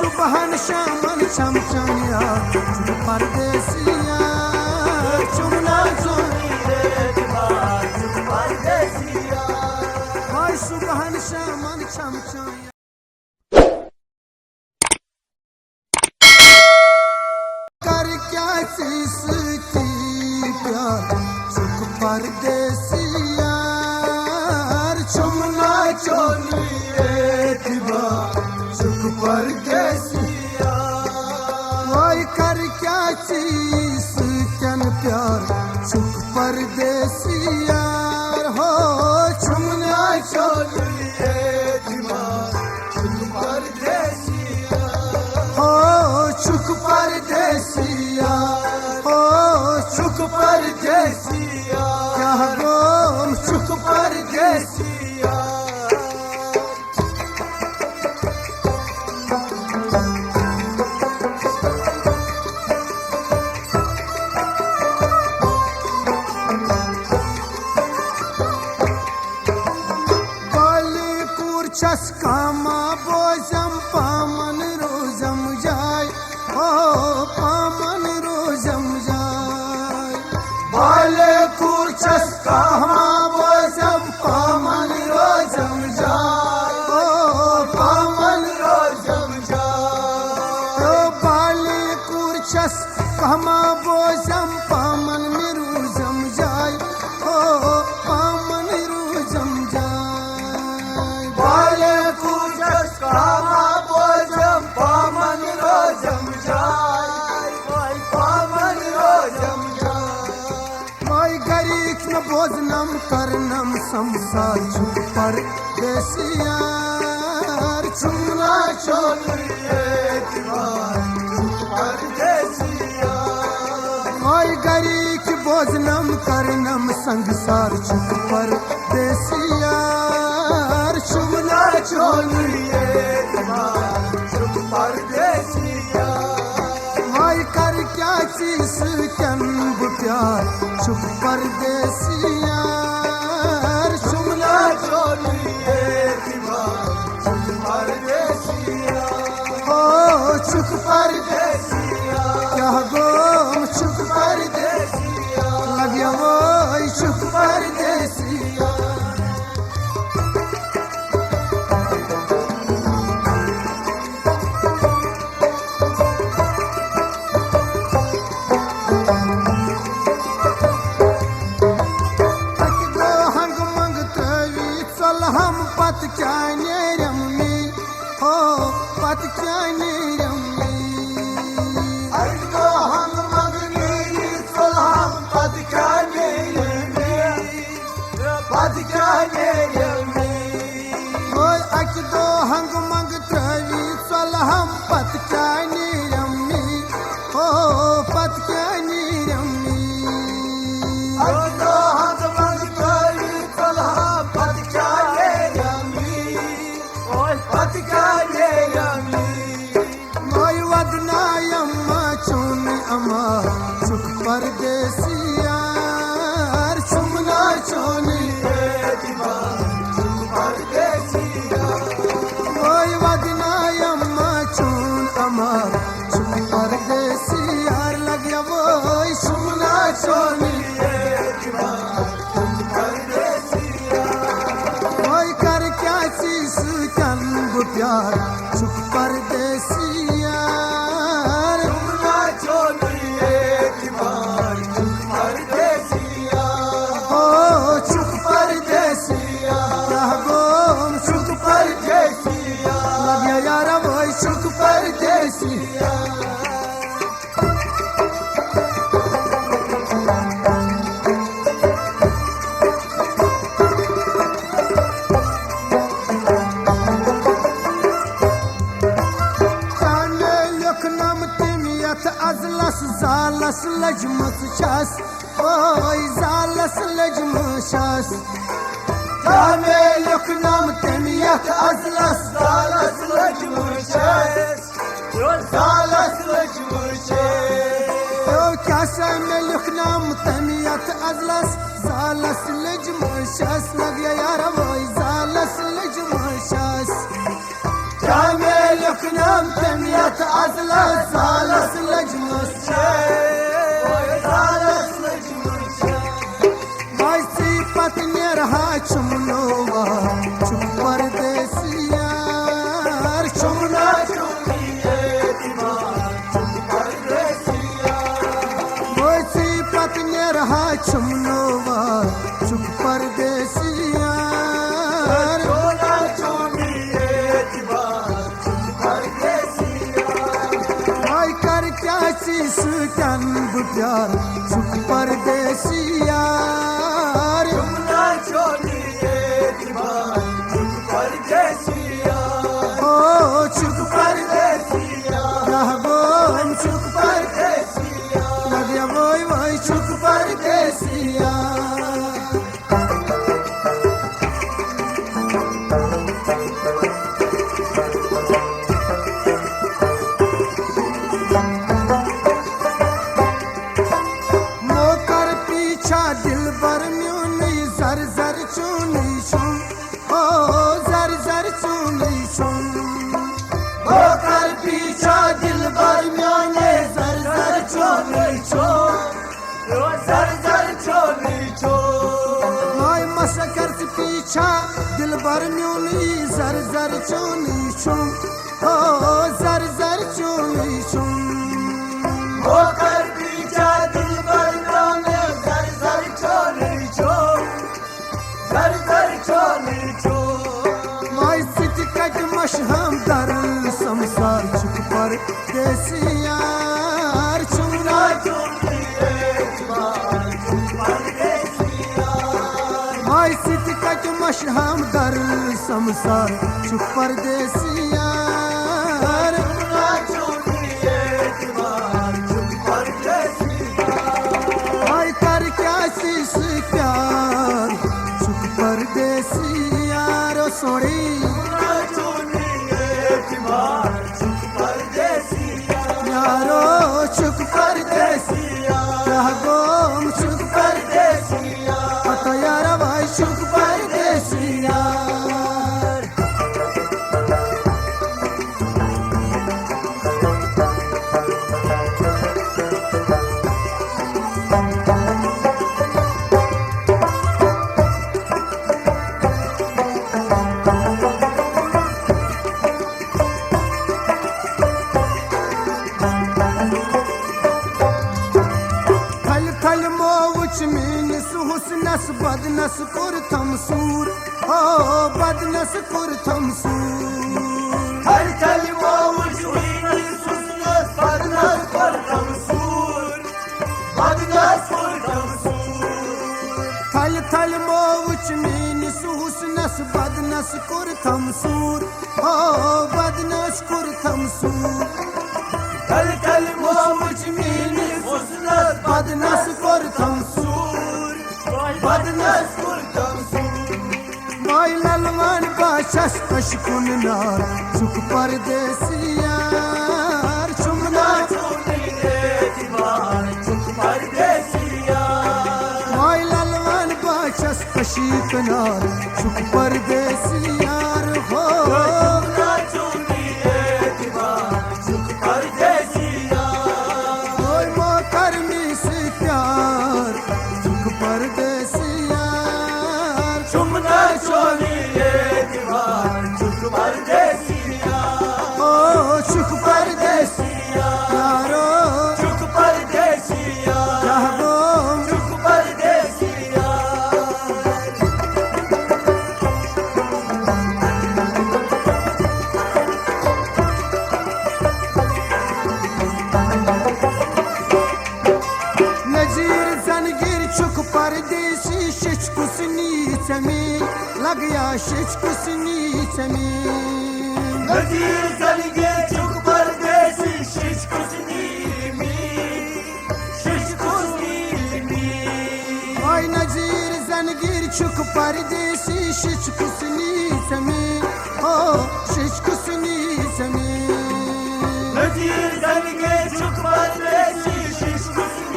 सुबहन shaman शमशानिया परदेसिया चुमना चोनी रे परदेसिया हाय सुबहन शामन शमशानिया कर क्या चीज की प्यार सुख परदेसिया चुमना चोनी रे सुख परदेसिया वही कर क्या चीज कन प्यार सुख परदेसिया हो चुमना चोलिए सुख परदेसिया हो सुख परदेसिया हो सुख परदेसिया क्या गो सुख परदेसिया चस्कामा बोजम पामन रोजम जाय ओ पामन रोजम जाय बाले कुर चस्कामा बोजम पामन रोजम जाय ओ पामन रोजम जाय ओ बाले कुर चस्कामा बोजम पामन में रोजम जाय ओ पामन रोजम जाय कामा बोजम पामन रोजम जाय पामन रोजम जाय माय गरीब न भोजनम करनम संसार छुप पर देसियार चुमना चोलिए परदेसिया माय गरीब भोजनम करनम संसार छुप पर देसियार चुमना चोलिए सुख परदेसिया हाय कर क्या चीज कन प्यार सुख परदेसिया चुमना चोलिए सुख परदेसिया ओ सुख परदेसिया क्या गो सुख परदेसिया लगे वो सुख परदेसिया हम पत क्या रमी हो पत क्या रमी तो हम मगनी हम पत क्या पत क्या रमी हो अक दो हंग मंग त्रवी चल हम पत क्या रमी हो पत क्या रमी सुख परदेसिया चुमना चोनी सुख परदेसिया कोई वदनायम्मा चून अमर सुख परदेसिया लगे वो चुमना चोनी सुख परदेसिया कोई कर क्या चीज कन प्यार सुख परदेसिया सुख परदेसिया जाने लखनम तिमियत अजलस जालस लजमत छस ओय जालस लजमत जाने लखनम तिमियत अजलस जालस लजमत जालस लजमत क्या में लखनम तिमियत अजलस जालस लजमत लगे यार वो जालस लजमत जाने लखनम जमियत अजला सालस लजमस वैसी पत्नी रहा चुमनोवा चुप परदेसियार चुमना वैसी पत्नी रहा चुमनोवा चुप परदेसियार सुकन प्यार चुप परदेसियार ओ चुप परदेसिया चुप परदेसिया लगे वोई वोई चुप परदेसिया दिल बर म्यूनी जर जर चुनी छुम ओ जर जर चुनी छुम होकर पीछा दिल बर म्यूनी जर जर चुनी छुम जर जर चुनी छुम हाय मसकर से पीछा दिल बर म्यूनी जर जर चुनी छुम ओ जर जर चुनी छुम होकर पीछा दिल बर म्यूनी हम दर संसार चुप पर देसियार चुमना माय सित कट मश हम दर संसार चुप पर देसियार माय कर क्या शीश प्यार चुप पर देसियार सोड़ी यारो चुप परदेसिया गोम चुप परदेसिया तो यार भाई चुप परदेसिया हुस्नस बदनस कुरथम सूर ओ बदनस कुरथम सूर हर थल मोउच मीनस हुस्नस बदनस कुरथम सूर बदनस कुरथम सूर थल थल मोउच मीनस हुस्नस बदनस कुरथम सूर ओ बदनस कुरथम सूर थल थल मोउच मीनस हुस्नस बदनस कुरथम सूर माय ललवान बाशस अशकुन नार चुप परदेसियार चुमना माय ललवान बाशस अशीक नार चुप परदेसियार हो मोकर में से प्यार चुप परदेसियार चुमना चोलिए दीवार चुप परदेसिया ओ चुप परदेसिया यारो चुप परदेसिया जागो चुप परदेसिया नजीर जनगिर चुक परदेसी शिच कुसनी चमी लगया शिच कुसनी चमी नजीर जनगिर चुक परदेसी शिच कुसनी मी शिच कुसनी मी ओय नजीर जनगिर चुक परदेसी शिच कुसनी चमी ओ शिच कुसनी चमी नजीर जनगिर चुक परदेसी शिच कुसनी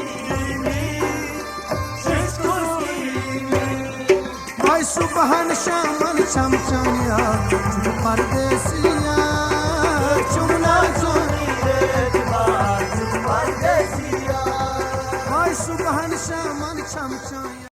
सुबहन शामन चमचमिया चुप परदेसिया चुमना चुनी रे बाजू परदेसिया हाय सुबहन शामन छम छाया